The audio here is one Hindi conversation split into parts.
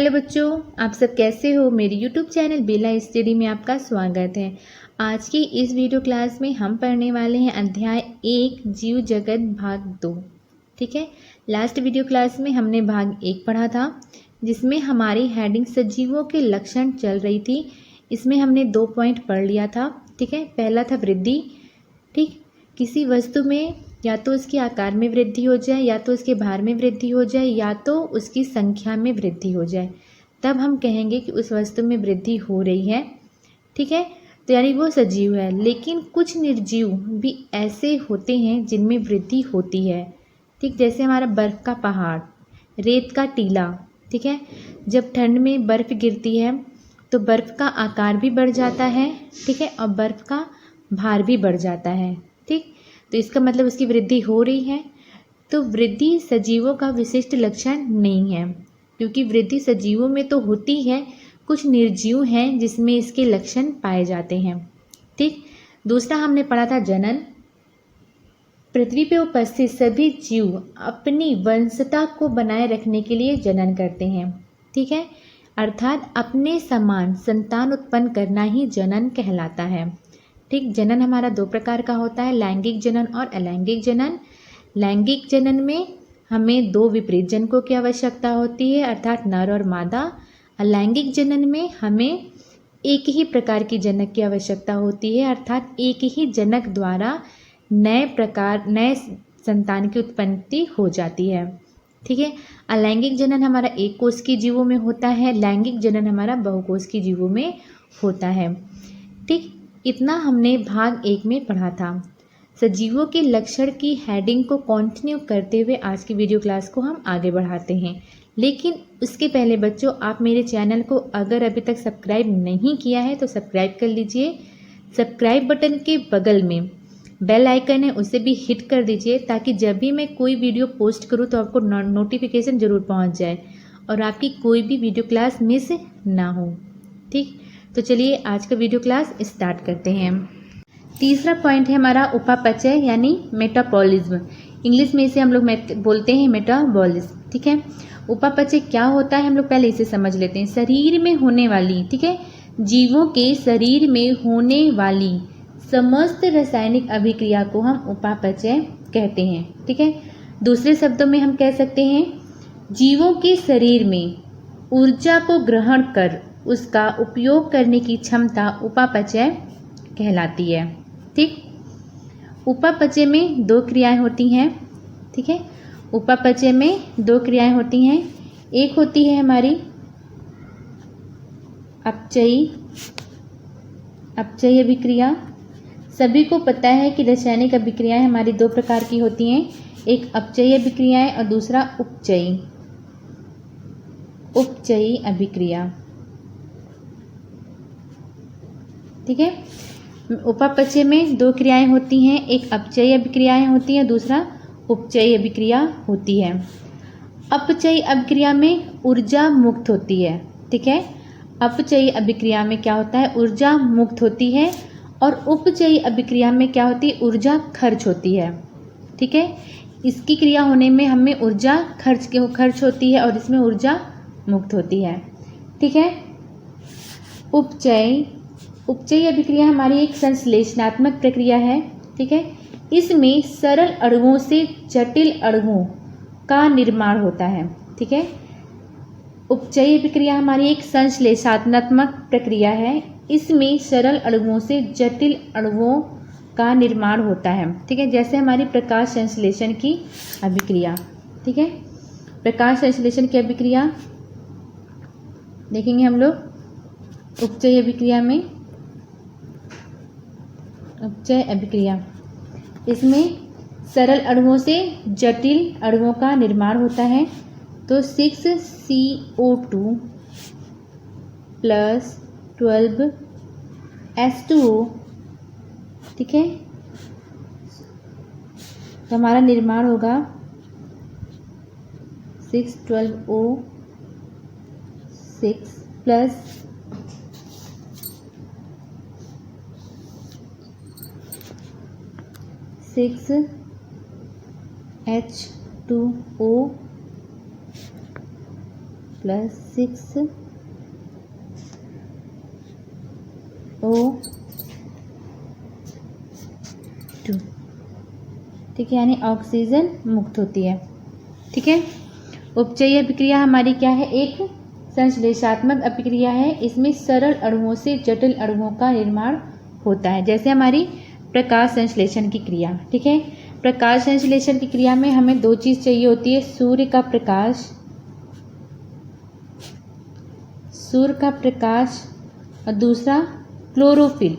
हेलो बच्चों, आप सब कैसे हो। मेरे यूट्यूब चैनल बेला स्टडी में आपका स्वागत है। आज की इस वीडियो क्लास में हम पढ़ने वाले हैं अध्याय 1 जीव जगत भाग 2। ठीक है, लास्ट वीडियो क्लास में हमने भाग 1 पढ़ा था, जिसमें हमारी हेडिंग सजीवों के लक्षण चल रही थी। इसमें हमने 2 पॉइंट पढ़ लिया था। ठीक है, पहला था वृद्धि। ठीक, किसी वस्तु में या तो उसके आकार में वृद्धि हो जाए, या तो उसके भार में वृद्धि हो जाए, या तो उसकी संख्या में वृद्धि हो जाए, तब हम कहेंगे कि उस वस्तु में वृद्धि हो रही है। ठीक है, तो यानी वो सजीव है। लेकिन कुछ निर्जीव भी ऐसे होते हैं जिनमें वृद्धि होती है। ठीक, जैसे हमारा बर्फ़ का पहाड़, रेत का टीला। ठीक है, जब ठंड में बर्फ़ गिरती है तो बर्फ़ का आकार भी बढ़ जाता है। ठीक है, और बर्फ़ का भार भी बढ़ जाता है। ठीक, तो इसका मतलब उसकी वृद्धि हो रही है। तो वृद्धि सजीवों का विशिष्ट लक्षण नहीं है, क्योंकि वृद्धि सजीवों में तो होती है, कुछ निर्जीव हैं जिसमें इसके लक्षण पाए जाते हैं। ठीक, दूसरा हमने पढ़ा था जनन। पृथ्वी पर उपस्थित सभी जीव अपनी वंशता को बनाए रखने के लिए जनन करते हैं। ठीक है, अर्थात अपने समान संतान उत्पन्न करना ही जनन कहलाता है। ठीक, जनन हमारा 2 प्रकार का होता है, लैंगिक जनन और अलैंगिक जनन। लैंगिक जनन में हमें 2 विपरीत जनकों की आवश्यकता होती है, अर्थात नर और मादा। अलैंगिक जनन में हमें एक ही प्रकार की जनक की आवश्यकता होती है, अर्थात एक ही जनक द्वारा नए संतान की उत्पत्ति हो जाती है। ठीक है, अलैंगिक जनन हमारा एक कोष की जीवों में होता है, लैंगिक जनन हमारा बहुकोष की जीवों में होता है। ठीक, इतना हमने भाग 1 में पढ़ा था। सजीवों के लक्षण की हेडिंग को कंटिन्यू करते हुए आज की वीडियो क्लास को हम आगे बढ़ाते हैं। लेकिन उसके पहले बच्चों, आप मेरे चैनल को अगर अभी तक सब्सक्राइब नहीं किया है तो सब्सक्राइब कर लीजिए। सब्सक्राइब बटन के बगल में बेल आइकन है, उसे भी हिट कर दीजिए, ताकि जब भी मैं कोई वीडियो पोस्ट करूं तो आपको नोटिफिकेशन ज़रूर पहुंच जाए और आपकी कोई भी वीडियो क्लास मिस ना हो। ठीक, तो चलिए आज का वीडियो क्लास स्टार्ट करते हैं। तीसरा पॉइंट है हमारा उपापचय यानी मेटाबॉलिज्म। इंग्लिश में इसे हम लोग बोलते हैं मेटाबॉलिज्म। ठीक है, उपापचय क्या होता है हम लोग पहले इसे समझ लेते हैं। शरीर में होने वाली, ठीक है, जीवों के शरीर में होने वाली समस्त रासायनिक अभिक्रिया को हम उपापचय कहते हैं। ठीक है, दूसरे शब्दों में हम कह सकते हैं जीवों के शरीर में ऊर्जा को ग्रहण कर उसका उपयोग करने की क्षमता उपापचय कहलाती है। ठीक, उपापचय में 2 क्रियाएं होती हैं। ठीक है, उपापचय में 2 क्रियाएं होती हैं। एक होती है हमारी अपचयी अभिक्रिया। सभी को पता है कि रासायनिक अभिक्रियाएं हमारी 2 प्रकार की होती हैं, एक अपचयी अभिक्रियाएं और दूसरा उपचयी अभिक्रिया। ठीक है, उपापचय में 2 क्रियाएं होती हैं, एक अपचयी अभिक्रियाएं होती हैं, दूसरा उपचयी अभिक्रिया होती है। अपचयी अभिक्रिया में ऊर्जा मुक्त होती है। ठीक है, अपचयी अभिक्रिया में क्या होता है, ऊर्जा मुक्त होती है, और उपचयी अभिक्रिया में क्या होती है, ऊर्जा खर्च होती है। ठीक है, इसकी क्रिया होने में हमें ऊर्जा खर्च होती है और इसमें ऊर्जा मुक्त होती है। ठीक है, उपचयी अभिक्रिया हमारी एक संश्लेषणात्मक प्रक्रिया है। ठीक है, इसमें सरल अणुओं से जटिल अणुओं का निर्माण होता है। ठीक है, उपचयी अभिक्रिया हमारी एक संश्लेषणात्मक प्रक्रिया है, इसमें सरल अणुओं से जटिल अणुओं का निर्माण होता है। ठीक है, जैसे हमारी प्रकाश संश्लेषण की अभिक्रिया। ठीक है, प्रकाश संश्लेषण की अभिक्रिया देखेंगे हम लोग। उपचयी अभिक्रिया, इसमें सरल अणुओं से जटिल अणुओं का निर्माण होता है। तो 6CO2 + 12H2O, ठीक है, तो हमारा निर्माण होगा 612O6 + 6H2O प्लस 6O2, ठीक है, यानी ऑक्सीजन मुक्त होती है। ठीक है, उपचयी अभिक्रिया हमारी क्या है? एक संश्लेषात्मक अभिक्रिया है। इसमें सरल अणुओं से जटिल अणुओं का निर्माण होता है, जैसे हमारी प्रकाश संश्लेषण की क्रिया। ठीक है, प्रकाश संश्लेषण की क्रिया में हमें दो चीज़ चाहिए होती है, सूर्य का प्रकाश और दूसरा क्लोरोफिल।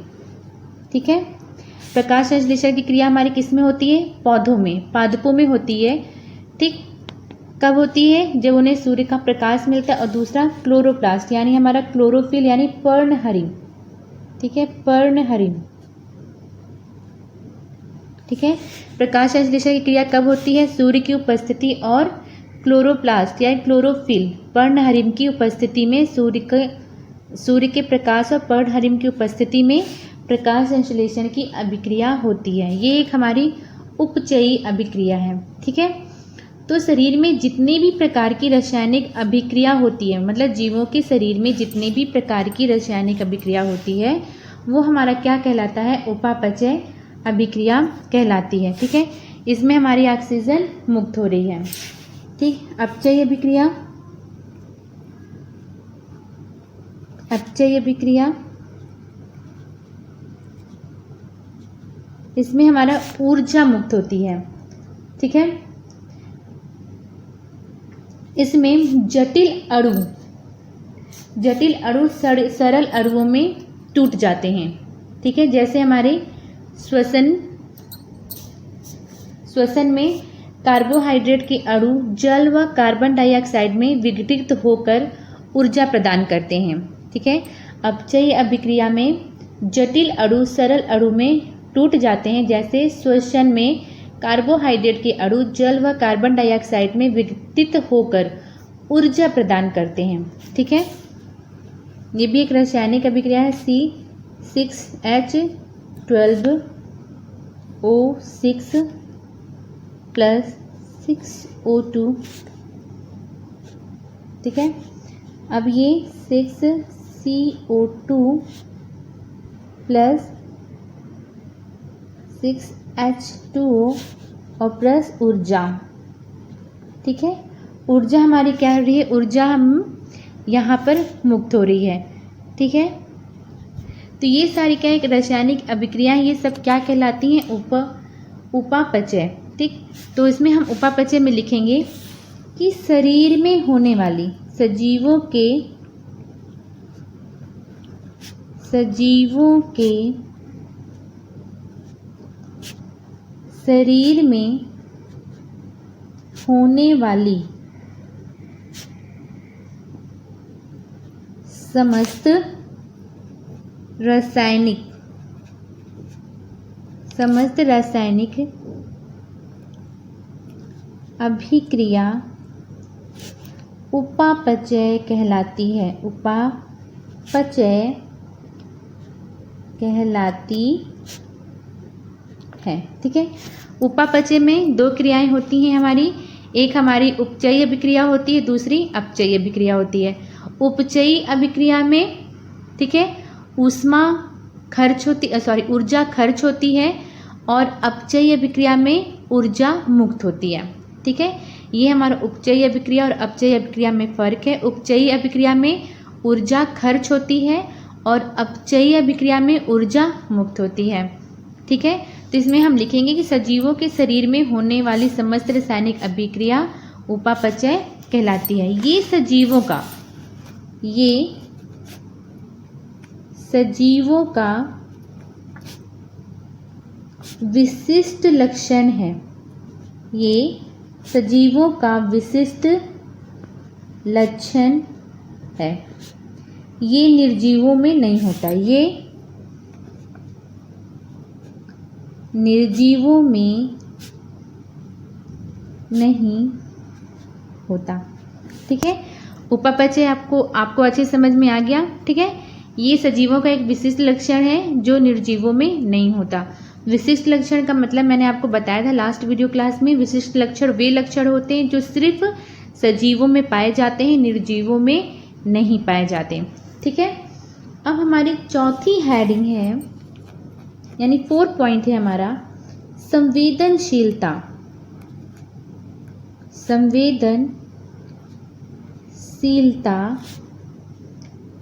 ठीक है, प्रकाश संश्लेषण की क्रिया हमारी किस में होती है? पौधों में, पादपों में होती है। ठीक, कब होती है? जब उन्हें सूर्य का प्रकाश मिलता है। और दूसरा क्लोरोप्लास्ट यानी हमारा क्लोरोफिल यानी पर्णहरिम। ठीक है, पर्णहरिम। ठीक है, प्रकाश संश्लेषण की क्रिया कब होती है? सूर्य की उपस्थिति और क्लोरोप्लास्ट यानी क्लोरोफिल पर्णहरिम की उपस्थिति में, सूर्य के प्रकाश और पर्णहरिम की उपस्थिति में प्रकाश संश्लेषण की अभिक्रिया होती है। ये एक हमारी उपचयी अभिक्रिया है। ठीक है, तो शरीर में जितने भी प्रकार की रासायनिक अभिक्रिया होती है, मतलब जीवों के शरीर में जितने भी प्रकार की रासायनिक अभिक्रिया होती है, वो हमारा क्या कहलाता है? उपापचय अभिक्रिया कहलाती है। ठीक है, इसमें हमारी ऑक्सीजन मुक्त हो रही है। ठीक, अपचयी अभिक्रिया इसमें हमारा ऊर्जा मुक्त होती है। ठीक है, इसमें जटिल अणु सरल अणुओं में टूट जाते हैं। ठीक है, जैसे हमारे श्वसन में कार्बोहाइड्रेट के अणु जल व कार्बन डाइऑक्साइड में विघटित होकर ऊर्जा प्रदान करते हैं। ठीक है, अपचयी अभिक्रिया में जटिल अणु सरल अणु में टूट जाते हैं, जैसे श्वसन में कार्बोहाइड्रेट के अणु जल व कार्बन डाइऑक्साइड में विघटित होकर ऊर्जा प्रदान करते हैं। ठीक है, ये भी एक रासायनिक अभिक्रिया है। C6H12O6 plus 6O2। ठीक है, अब ये 6CO2 प्लस 6H2O और प्लस ऊर्जा। ठीक है, ऊर्जा हमारी क्या हो रही है? ऊर्जा हम यहाँ पर मुक्त हो रही है। ठीक है, तो ये सारी क्या एक रासायनिक अभिक्रिया ये सब क्या कहलाती हैं? उपापचय। ठीक, तो इसमें हम उपापचय में लिखेंगे कि शरीर में होने वाली सजीवों के शरीर में होने वाली समस्त रासायनिक अभिक्रिया उपापचय कहलाती है। उपापचय कहलाती है। ठीक है, उपापचय में दो क्रियाएं होती हैं हमारी, एक हमारी उपचयी अभिक्रिया होती है, दूसरी अपचयी अभिक्रिया होती है। उपचयी अभिक्रिया में ठीक है ऊर्जा खर्च होती है और अपचयी अभिक्रिया में ऊर्जा मुक्त होती है। ठीक है, ये हमारा उपचयी अभिक्रिया और अपचयी अभिक्रिया में फ़र्क है। उपचयी अभिक्रिया में ऊर्जा खर्च होती है और अपचयी अभिक्रिया में ऊर्जा मुक्त होती है। ठीक है, तो इसमें हम लिखेंगे कि सजीवों के शरीर में होने वाली समस्त रासायनिक अभिक्रिया उपापचय कहलाती है। ये सजीवों का विशिष्ट लक्षण है। ये सजीवों का विशिष्ट लक्षण है। ये निर्जीवों में नहीं होता। ये निर्जीवों में नहीं होता। ठीक है, उपापचय आपको अच्छे समझ में आ गया। ठीक है, ये सजीवों का एक विशिष्ट लक्षण है जो निर्जीवों में नहीं होता। विशिष्ट लक्षण का मतलब मैंने आपको बताया था लास्ट वीडियो क्लास में। विशिष्ट लक्षण वे लक्षण होते हैं जो सिर्फ सजीवों में पाए जाते हैं, निर्जीवों में नहीं पाए जाते। ठीक है, अब हमारी चौथी हेडिंग है, यानी 4 पॉइंट है हमारा, संवेदनशीलता। संवेदनशीलता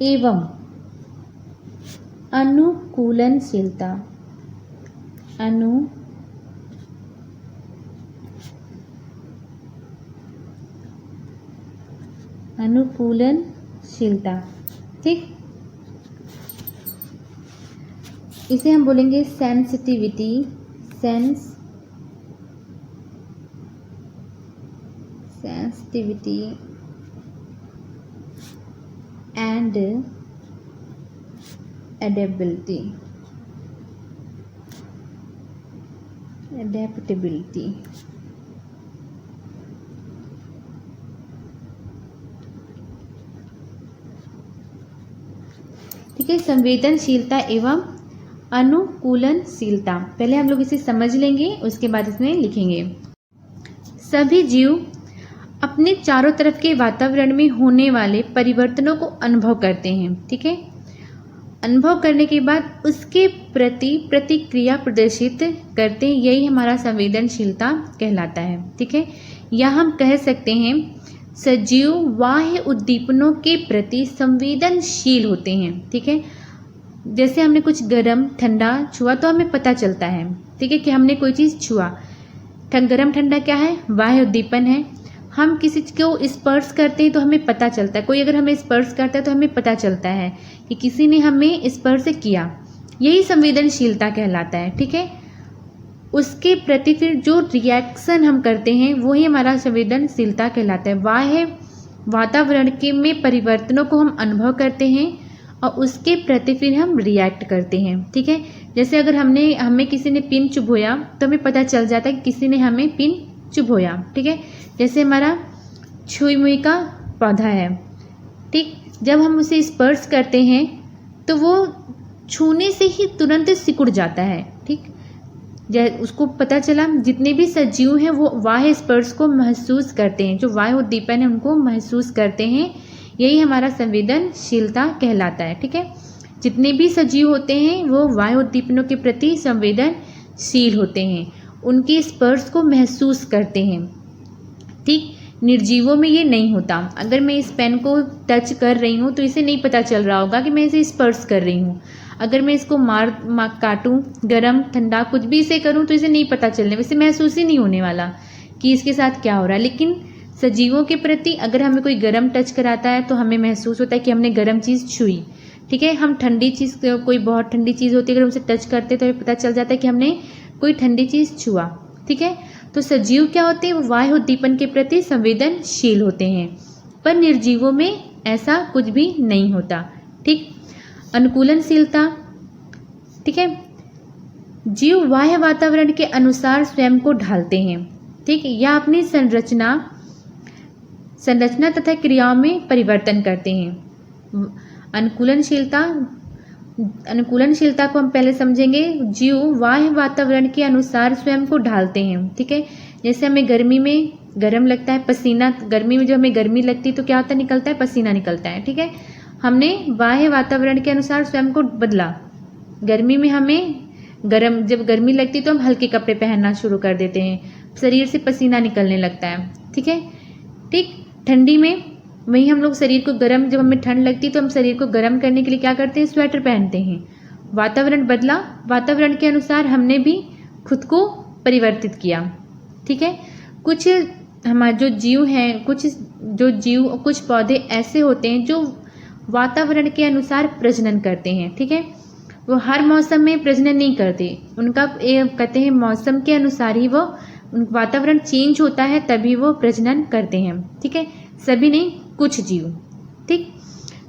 एवं अनुकूलनशीलता। अनुकूलनशीलता। ठीक, इसे हम बोलेंगे सेंसिटिविटी। Sensitivity and adaptability. ठीक है, संवेदनशीलता एवं अनुकूलनशीलता, पहले हम लोग इसे समझ लेंगे, उसके बाद इसमें लिखेंगे। सभी जीव अपने चारों तरफ के वातावरण में होने वाले परिवर्तनों को अनुभव करते हैं। ठीक है, अनुभव करने के बाद उसके प्रति प्रतिक्रिया प्रदर्शित करते हैं, यही हमारा संवेदनशीलता कहलाता है। ठीक है, या हम कह सकते हैं सजीव बाह्य उद्दीपनों के प्रति संवेदनशील होते हैं। ठीक है, जैसे हमने कुछ गर्म ठंडा छुआ तो हमें पता चलता है, ठीक है, कि हमने कोई चीज़ छुआ। गर्म ठंडा क्या है? बाह्य उद्दीपन है। हम किसी को स्पर्श करते हैं तो हमें पता चलता है, कोई अगर हमें स्पर्श करता है तो हमें पता चलता है कि किसी ने हमें स्पर्श किया, यही संवेदनशीलता कहलाता है। ठीक है, उसके प्रति फिर जो रिएक्शन हम करते हैं वही हमारा संवेदनशीलता कहलाता है। बाह्य वातावरण के में परिवर्तनों को हम अनुभव करते हैं और उसके प्रति फिर हम रिएक्ट करते हैं। ठीक है, जैसे अगर हमें किसी ने पिन चुभोया तो हमें पता चल जाता है कि किसी ने हमें पिन चुभोया। ठीक है, जैसे हमारा छुई मुई का पौधा है, ठीक, जब हम उसे स्पर्श करते हैं तो वो छूने से ही तुरंत सिकुड़ जाता है। ठीक, उसको पता चला, जितने भी सजीव हैं वो बाह्य स्पर्श को महसूस करते हैं, जो बाह्य उद्दीपन है उनको महसूस करते हैं, यही हमारा संवेदनशीलता कहलाता है। ठीक है, जितने भी सजीव होते हैं वो बाह्य उद्दीपनों के प्रति संवेदनशील होते हैं, उनके स्पर्श को महसूस करते हैं। ठीक, निर्जीवों में ये नहीं होता। अगर मैं इस पेन को टच कर रही हूँ तो इसे नहीं पता चल रहा होगा कि मैं इसे स्पर्श कर रही हूँ। अगर मैं इसको काटूं, गरम ठंडा कुछ भी इसे करूं तो इसे नहीं पता चलने, वैसे महसूस ही नहीं होने वाला कि इसके साथ क्या हो रहा है। लेकिन सजीवों के प्रति अगर हमें कोई गरम टच कराता है तो हमें महसूस होता है कि हमने गरम चीज़ छुई। ठीक है, हम ठंडी चीज़, कोई बहुत ठंडी चीज़ होती है, अगर उसे टच करते तो हमें पता चल जाता है कि हमने कोई ठंडी चीज़ छुआ। ठीक है, तो सजीव क्या होते हैं? वो बाह्य उद्दीपन के प्रति संवेदनशील होते हैं, पर निर्जीवों में ऐसा कुछ भी नहीं होता। ठीक, अनुकूलनशीलता, ठीक है, जीव बाह्य वातावरण के अनुसार स्वयं को ढालते हैं। ठीक, या अपनी संरचना तथा क्रियाओं में परिवर्तन करते हैं। अनुकूलनशीलता को हम पहले समझेंगे। जीव बाह्य वातावरण के अनुसार स्वयं को ढालते हैं। ठीक है, जैसे हमें गर्मी में गर्म लगता है, पसीना, गर्मी में जो हमें गर्मी लगती है तो क्या होता है? निकलता है, पसीना निकलता है। ठीक है, हमने बाह्य वातावरण के अनुसार स्वयं को बदला। गर्मी में हमें जब गर्मी लगती है तो हम हल्के कपड़े पहनना शुरू कर देते हैं, शरीर से पसीना निकलने लगता है। ठीक है, ठीक, ठंडी में वही हम लोग शरीर को गर्म, जब हमें ठंड लगती है तो हम शरीर को गर्म करने के लिए क्या करते हैं? स्वेटर पहनते हैं। वातावरण बदला, वातावरण के अनुसार हमने भी खुद को परिवर्तित किया। ठीक है, कुछ हमारे जो जीव हैं, कुछ पौधे ऐसे होते हैं जो वातावरण के अनुसार प्रजनन करते हैं। ठीक है, वो हर मौसम में प्रजनन नहीं करते, उनका कहते हैं मौसम के अनुसार ही वो वातावरण चेंज होता है तभी वो प्रजनन करते हैं। ठीक है, सभी नहीं, कुछ जीव। ठीक,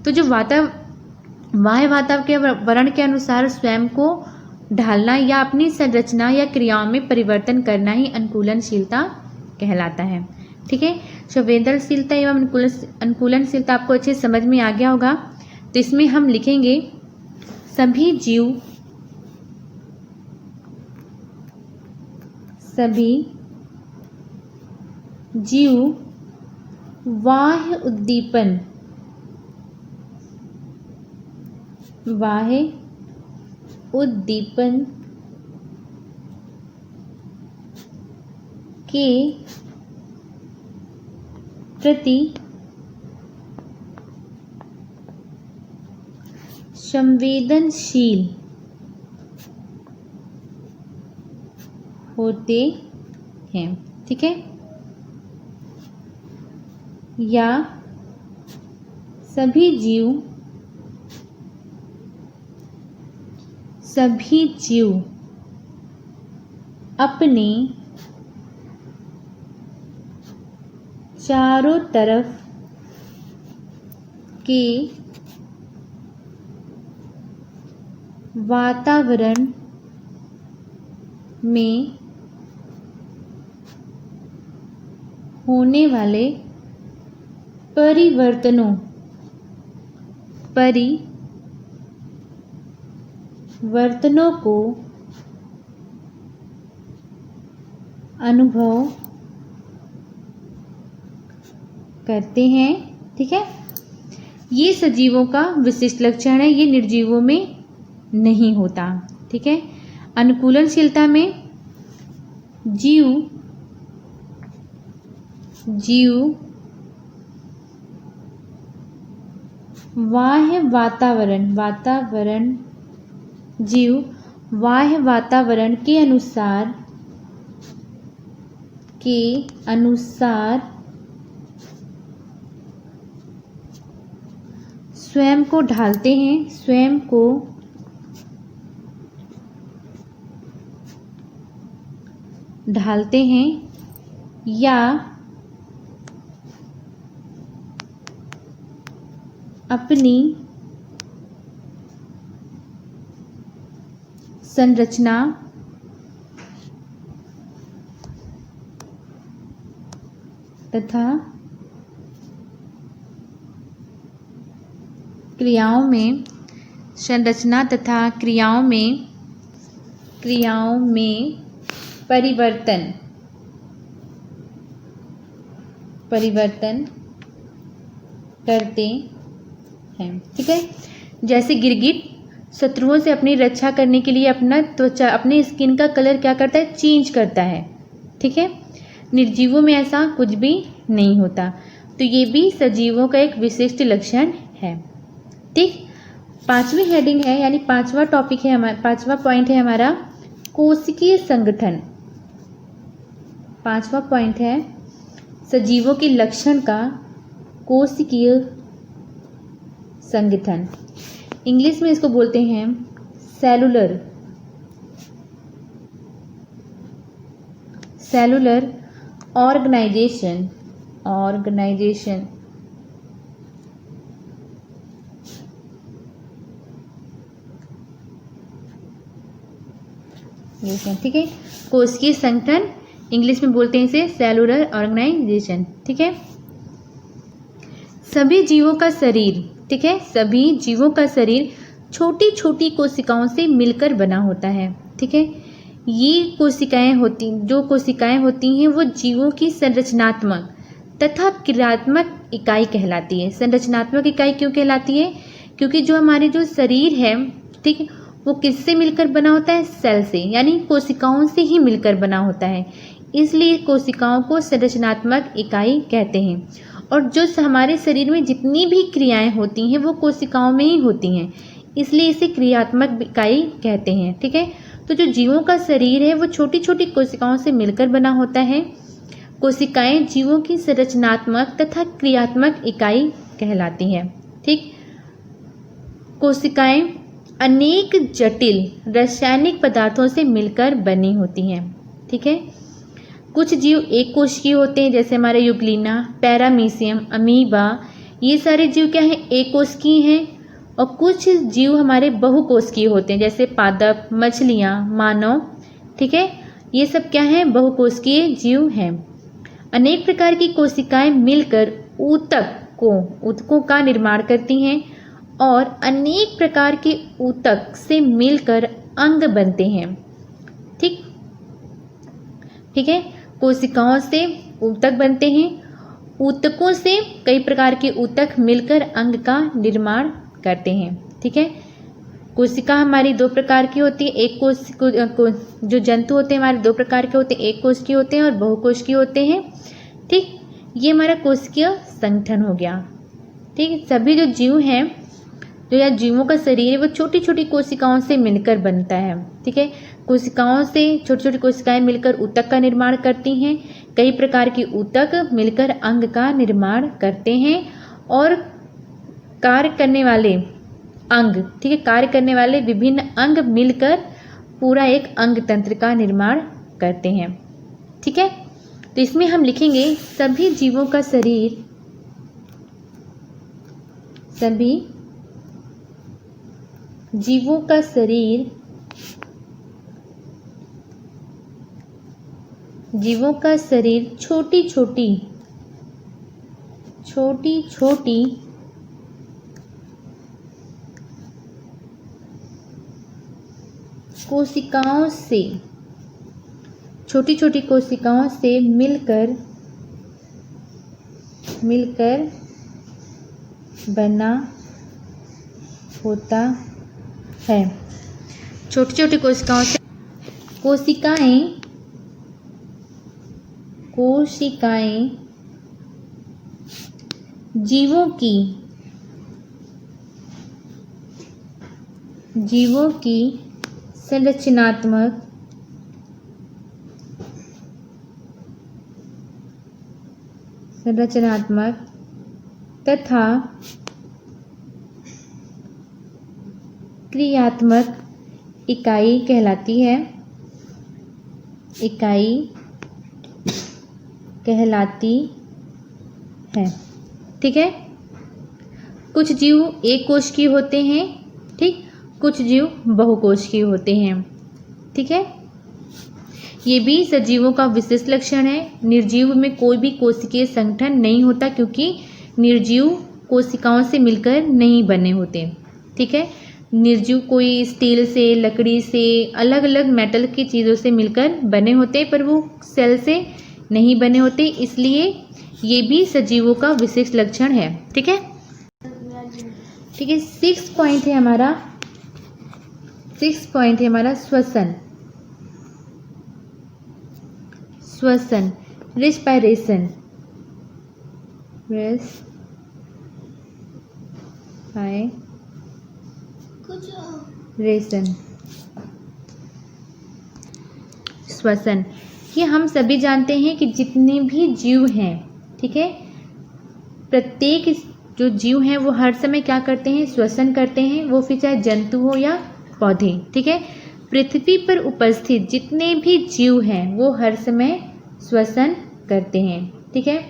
तो जो बाह्य वातावरण के अनुसार स्वयं को ढालना या अपनी संरचना या क्रियाओं में परिवर्तन करना ही अनुकूलनशीलता कहलाता है। ठीक है, संवेदनशीलता एवं अनुकूलनशीलता आपको अच्छे समझ में आ गया होगा। तो इसमें हम लिखेंगे सभी जीव बाह्य उद्दीपन, बाह्य उद्दीपन के प्रति संवेदनशील होते हैं। ठीक है, या सभी जीव अपने चारों तरफ के वातावरण में होने वाले परिवर्तनों को अनुभव करते हैं। ठीक है, ये सजीवों का विशिष्ट लक्षण है, ये निर्जीवों में नहीं होता। ठीक है, अनुकूलनशीलता में जीव बाह्य वातावरण के अनुसार स्वयं को ढालते हैं या अपनी संरचना तथा क्रियाओं में परिवर्तन करते हैं। ठीक है, जैसे गिरगिट शत्रुओं से अपनी रक्षा करने के लिए अपने स्किन का कलर क्या करता है, चेंज करता है। ठीक है, निर्जीवों में ऐसा कुछ भी नहीं होता, तो ये भी सजीवों का एक विशिष्ट लक्षण है। ठीक, पांचवी हेडिंग है, यानी पांचवा टॉपिक है हमारा, पांचवा पॉइंट है हमारा कोशिकीय संगठन। पांचवा पॉइंट है सजीवों के लक्षण का कोशिकीय संगठन। इंग्लिश में इसको बोलते हैं सेलुलर ऑर्गेनाइजेशन। ठीक है, कोशिकीय संगठन, इंग्लिश में बोलते हैं इसे सेलुलर ऑर्गेनाइजेशन। ठीक है, सभी जीवों का शरीर, ठीक है, सभी जीवों का शरीर छोटी छोटी कोशिकाओं से मिलकर बना होता है। ठीक है, ये कोशिकाएं होती हैं वो जीवों की संरचनात्मक तथा क्रियात्मक इकाई कहलाती है। संरचनात्मक इकाई क्यों कहलाती है? क्योंकि जो हमारे जो शरीर है, ठीक है, वो किससे मिलकर बना होता है? सेल से, यानी कोशिकाओं से ही मिलकर बना होता है, इसलिए कोशिकाओं को संरचनात्मक इकाई कहते हैं। और जो हमारे शरीर में जितनी भी क्रियाएं होती हैं वो कोशिकाओं में ही होती हैं, इसलिए इसे क्रियात्मक इकाई कहते हैं। ठीक है, तो जो जीवों का शरीर है वो छोटी छोटी कोशिकाओं से मिलकर बना होता है। कोशिकाएं जीवों की संरचनात्मक तथा क्रियात्मक इकाई कहलाती हैं। ठीक, कोशिकाएं अनेक जटिल रासायनिक पदार्थों से मिलकर बनी होती हैं। ठीक है, कुछ जीव एक कोशिकीय होते हैं, जैसे हमारे यूग्लिना, पैरामीशियम, अमीबा, ये सारे जीव क्या हैं? एक कोशिकीय हैं। और कुछ जीव हमारे बहुकोशिकीय होते हैं, जैसे पादप, मछलियाँ, मानव। ठीक है, ये सब क्या हैं? बहुकोशिकीय जीव हैं। अनेक प्रकार की कोशिकाएं मिलकर ऊतकों का निर्माण करती हैं और अनेक प्रकार के ऊतक से मिलकर अंग बनते हैं। ठीक है, कोशिकाओं से ऊतक बनते हैं ऊतकों से कई प्रकार के ऊतक मिलकर अंग का निर्माण करते हैं। ठीक है, कोशिका हमारी दो प्रकार की होती है। एक जो जंतु होते हैं हमारे दो प्रकार के होते हैं, एक कोशिकीय होते हैं और बहुकोशिकीय होते हैं। ठीक, ये हमारा कोशिकीय संगठन हो गया। ठीक, सभी जो जीव हैं, जो या जीवों का शरीर है वो छोटी छोटी कोशिकाओं से मिलकर बनता है। ठीक है, कोशिकाओं से छोटी छोटी कोशिकाएं मिलकर ऊतक का निर्माण करती हैं। कई प्रकार की ऊतक मिलकर अंग का निर्माण करते हैं और कार्य करने वाले अंग, ठीक है, कार्य करने वाले विभिन्न अंग मिलकर पूरा एक अंग तंत्र का निर्माण करते हैं। ठीक है, तो इसमें हम लिखेंगे सभी जीवों का शरीर, सभी जीवों का शरीर, जीवों का शरीर छोटी छोटी कोशिकाओं से, छोटी छोटी कोशिकाओं से मिलकर बना होता है। छोटी छोटी कोशिकाओं से, कोशिकाएं जीवों की संरचनात्मक तथा क्रियात्मक इकाई कहलाती है। ठीक है, कुछ जीव एक कोशिकीय होते हैं। ठीक, कुछ जीव बहुकोशिकीय होते हैं। ठीक है, ये भी सजीवों का विशिष्ट लक्षण है। निर्जीव में कोई भी कोशिकीय संगठन नहीं होता क्योंकि निर्जीव कोशिकाओं से मिलकर नहीं बने होते। ठीक है, निर्जीव कोई स्टील से, लकड़ी से, अलग अलग मेटल की चीज़ों से मिलकर बने होते, पर वो सेल से नहीं बने होते, इसलिए ये भी सजीवों का विशिष्ट लक्षण है। ठीक है, ठीक है, 6 पॉइंट है हमारा श्वसन, रेस्पिरेशन, श्वसन। ये हम सभी जानते हैं कि जितने भी जीव हैं, ठीक है, प्रत्येक जो जीव हैं वो हर समय क्या करते हैं, श्वसन करते हैं, वो फिर चाहे जंतु हो या पौधे। ठीक है, पृथ्वी पर उपस्थित जितने भी जीव हैं वो हर समय श्वसन करते हैं। ठीक है,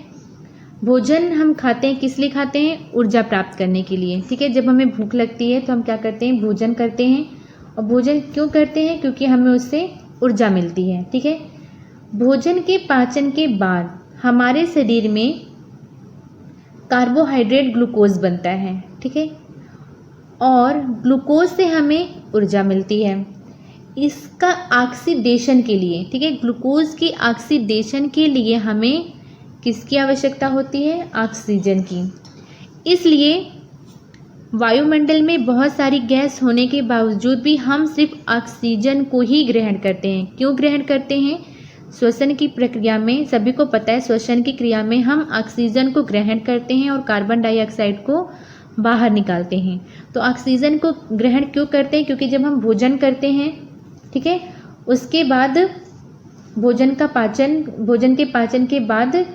भोजन हम खाते हैं, किस लिए खाते हैं, ऊर्जा प्राप्त करने के लिए। ठीक है, जब हमें भूख लगती है तो हम क्या करते हैं, भोजन करते हैं। और भोजन क्यों करते हैं, क्योंकि हमें उससे ऊर्जा मिलती है। ठीक है, भोजन के पाचन के बाद हमारे शरीर में कार्बोहाइड्रेट ग्लूकोज बनता है। ठीक है, और ग्लूकोज से हमें ऊर्जा मिलती है। इसका ऑक्सीडेशन के लिए, ठीक है, ग्लूकोज की ऑक्सीडेशन के लिए हमें किसकी आवश्यकता होती है, ऑक्सीजन की। इसलिए वायुमंडल में बहुत सारी गैस होने के बावजूद भी हम सिर्फ ऑक्सीजन को ही ग्रहण करते हैं। क्यों ग्रहण करते हैं, श्वसन की प्रक्रिया में सभी को पता है, श्वसन की क्रिया में हम ऑक्सीजन को ग्रहण करते हैं और कार्बन डाइऑक्साइड को बाहर निकालते हैं। तो ऑक्सीजन को ग्रहण क्यों करते हैं, क्योंकि जब हम भोजन करते हैं, ठीक है, उसके बाद भोजन के पाचन के बाद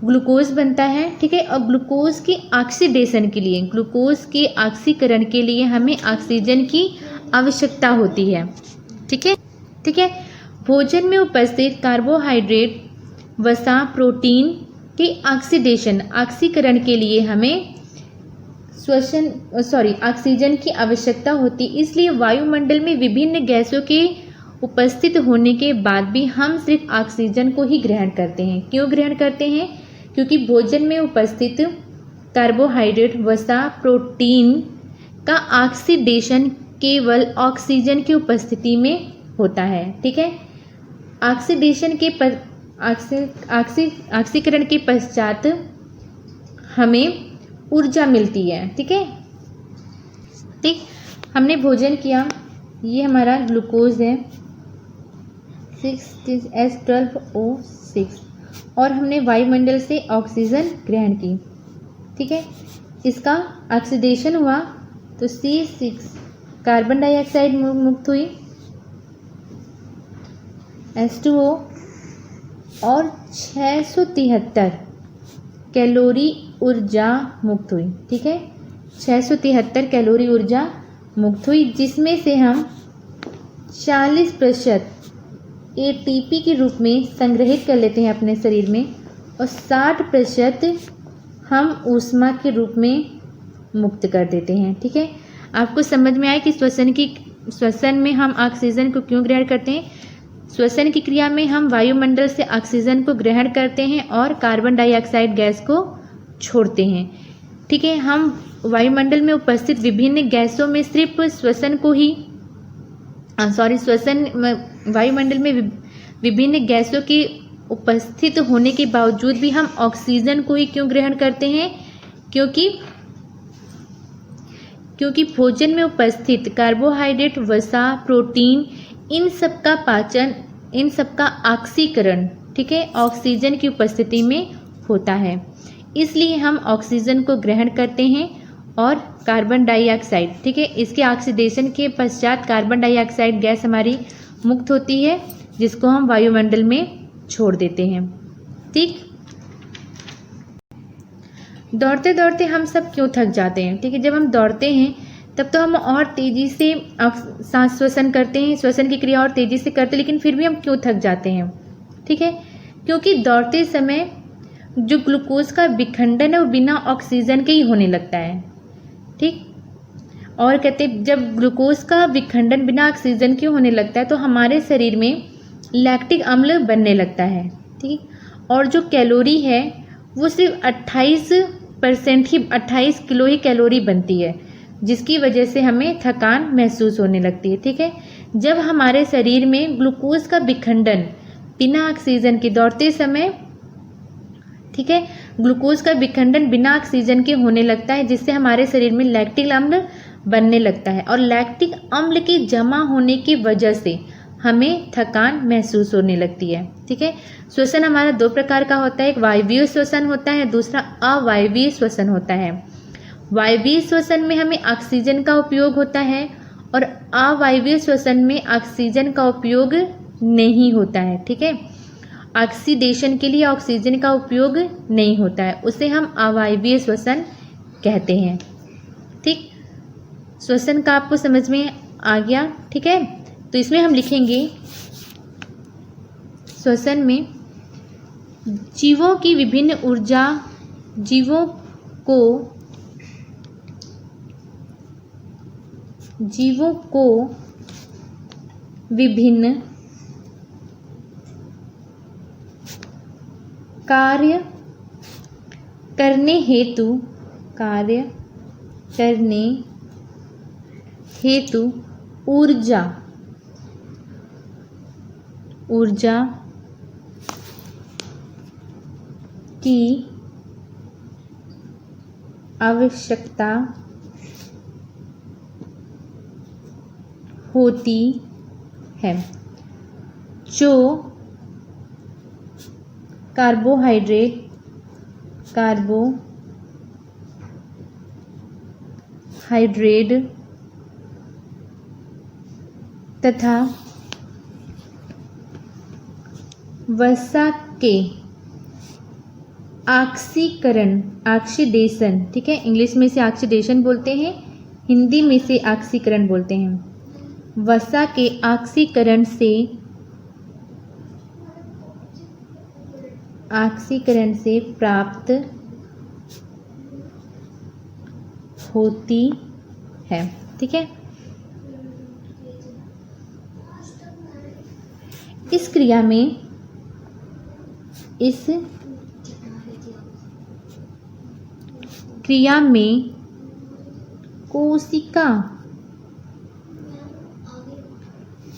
ग्लूकोज बनता है। ठीक है, और ग्लूकोज की ऑक्सीडेशन के लिए, ग्लूकोज के ऑक्सीकरण के लिए हमें ऑक्सीजन की आवश्यकता होती है। ठीक है, ठीक है, भोजन में उपस्थित कार्बोहाइड्रेट, वसा, प्रोटीन के ऑक्सीकरण के लिए हमें ऑक्सीजन की आवश्यकता होती। इसलिए वायुमंडल में विभिन्न गैसों के उपस्थित होने के बाद भी हम सिर्फ ऑक्सीजन को ही ग्रहण करते हैं। क्यों ग्रहण करते हैं, क्योंकि भोजन में उपस्थित कार्बोहाइड्रेट, वसा, प्रोटीन का ऑक्सीडेशन केवल ऑक्सीजन की उपस्थिति में होता है। ठीक है, ऑक्सीडेशन ऑक्सीकरण के पश्चात हमें ऊर्जा मिलती है। ठीक है, ठीक, हमने भोजन किया, ये हमारा ग्लूकोज है 6H12O6 और हमने वायुमंडल से ऑक्सीजन ग्रहण की। ठीक है, इसका ऑक्सीडेशन हुआ तो C6 कार्बन डाइऑक्साइड मुक्त हुई, H2O और 673 कैलोरी ऊर्जा मुक्त हुई। ठीक है, 673 कैलोरी ऊर्जा मुक्त हुई, जिसमें से हम 40% ATP के रूप में संग्रहित कर लेते हैं अपने शरीर में और 60% हम ऊष्मा के रूप में मुक्त कर देते हैं। ठीक है, आपको समझ में आया कि श्वसन में हम ऑक्सीजन को क्यों ग्रहण करते हैं। श्वसन की क्रिया में हम वायुमंडल से ऑक्सीजन को ग्रहण करते हैं और कार्बन डाइऑक्साइड गैस को छोड़ते हैं। ठीक है, हम वायुमंडल में उपस्थित विभिन्न गैसों में सिर्फ वायुमंडल में विभिन्न गैसों के उपस्थित होने के बावजूद भी हम ऑक्सीजन को ही क्यों ग्रहण करते हैं, क्योंकि भोजन में उपस्थित कार्बोहाइड्रेट, वसा, प्रोटीन, इन सब का पाचन, इन सब का ऑक्सीकरण, ठीक है, ऑक्सीजन की उपस्थिति में होता है। इसलिए हम ऑक्सीजन को ग्रहण करते हैं और कार्बन डाइऑक्साइड, ठीक है, इसके ऑक्सीडेशन के पश्चात कार्बन डाइऑक्साइड गैस हमारी मुक्त होती है, जिसको हम वायुमंडल में छोड़ देते हैं। ठीक, दौड़ते दौड़ते हम सब क्यों थक जाते हैं। ठीक है, जब हम दौड़ते हैं तब तो हम और तेज़ी से सांस श्वसन करते हैं, श्वसन की क्रिया और तेज़ी से करते हैं, लेकिन फिर भी हम क्यों थक जाते हैं। ठीक है, क्योंकि दौड़ते समय जो ग्लूकोज का विखंडन है वो बिना ऑक्सीजन के ही होने लगता है। ठीक, और कहते हैं जब ग्लूकोज का विखंडन बिना ऑक्सीजन के होने लगता है तो हमारे शरीर में लैक्टिक अम्ल बनने लगता है। ठीक, और जो कैलोरी है वो सिर्फ 28 किलो ही कैलोरी बनती है, जिसकी वजह से हमें थकान महसूस होने लगती है। ठीक है, जब हमारे शरीर में ग्लूकोज का विखंडन बिना ऑक्सीजन के दौड़ते समय, ठीक है, ग्लूकोज का विखंडन बिना ऑक्सीजन के होने लगता है, जिससे हमारे शरीर में लैक्टिक अम्ल बनने लगता है और लैक्टिक अम्ल के जमा होने की वजह से हमें थकान महसूस होने लगती है। ठीक है, श्वसन हमारा दो प्रकार का होता है, एक वायवीय श्वसन होता है, दूसरा अवायवीय श्वसन होता है। वायवीय श्वसन में हमें ऑक्सीजन का उपयोग होता है और अवायवीय श्वसन में ऑक्सीजन का उपयोग नहीं होता है। ठीक है, ऑक्सीडेशन के लिए ऑक्सीजन का उपयोग नहीं होता है, उसे हम अवायवीय श्वसन कहते हैं। ठीक, श्वसन का आपको समझ में आ गया। ठीक है, तो इसमें हम लिखेंगे श्वसन में जीवों की विभिन्न ऊर्जा, जीवों को विभिन्न कार्य करने हेतु ऊर्जा की आवश्यकता होती है, जो कार्बोहाइड्रेट तथा वसा के ऑक्सीडेशन, ठीक है, इंग्लिश में से ऑक्सीडेशन बोलते हैं, हिंदी में से ऑक्सीकरण बोलते हैं। वसा के ऑक्सीकरण से प्राप्त होती है। ठीक है, इस क्रिया में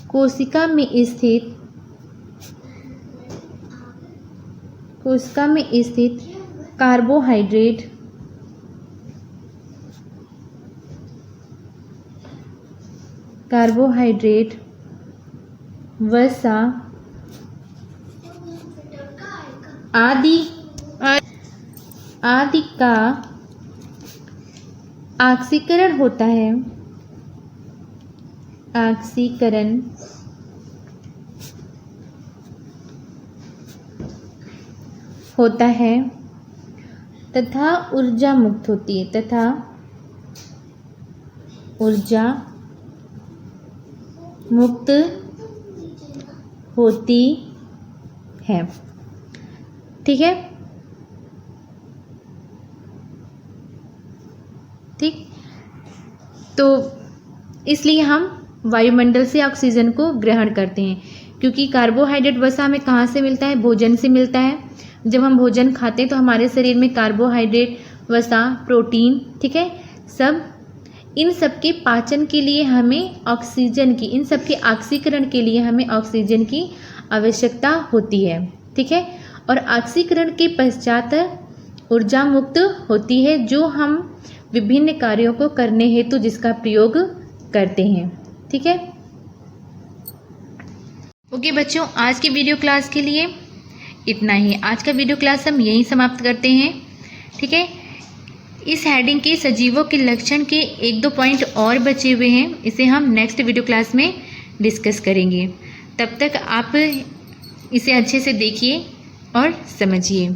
कोशिका में स्थित कोशिका में स्थित कार्बोहाइड्रेट वसा आदि का ऑक्सीकरण होता है। ऑक्सीकरण होता है तथा ऊर्जा मुक्त होती है। ऊर्जा मुक्त होती है। ठीक है, ठीक। तो इसलिए हम वायुमंडल से ऑक्सीजन को ग्रहण करते हैं, क्योंकि कार्बोहाइड्रेट वसा हमें कहाँ से मिलता है? भोजन से मिलता है। जब हम भोजन खाते हैं तो हमारे शरीर में कार्बोहाइड्रेट, वसा, प्रोटीन, ठीक है, सब इन सब के पाचन के लिए हमें ऑक्सीजन की, इन सब के ऑक्सीकरण के लिए हमें ऑक्सीजन की आवश्यकता होती है। ठीक है, और ऑक्सीकरण के पश्चात ऊर्जा मुक्त होती है, जो हम विभिन्न कार्यों को करने हेतु जिसका प्रयोग करते हैं। ठीक है, ओके बच्चों, आज की वीडियो क्लास के लिए इतना ही। आज का वीडियो क्लास हम यहीं समाप्त करते हैं। ठीक है, इस हेडिंग के सजीवों के लक्षण के 1-2 पॉइंट और बचे हुए हैं, इसे हम नेक्स्ट वीडियो क्लास में डिस्कस करेंगे। तब तक आप इसे अच्छे से देखिए और समझिए।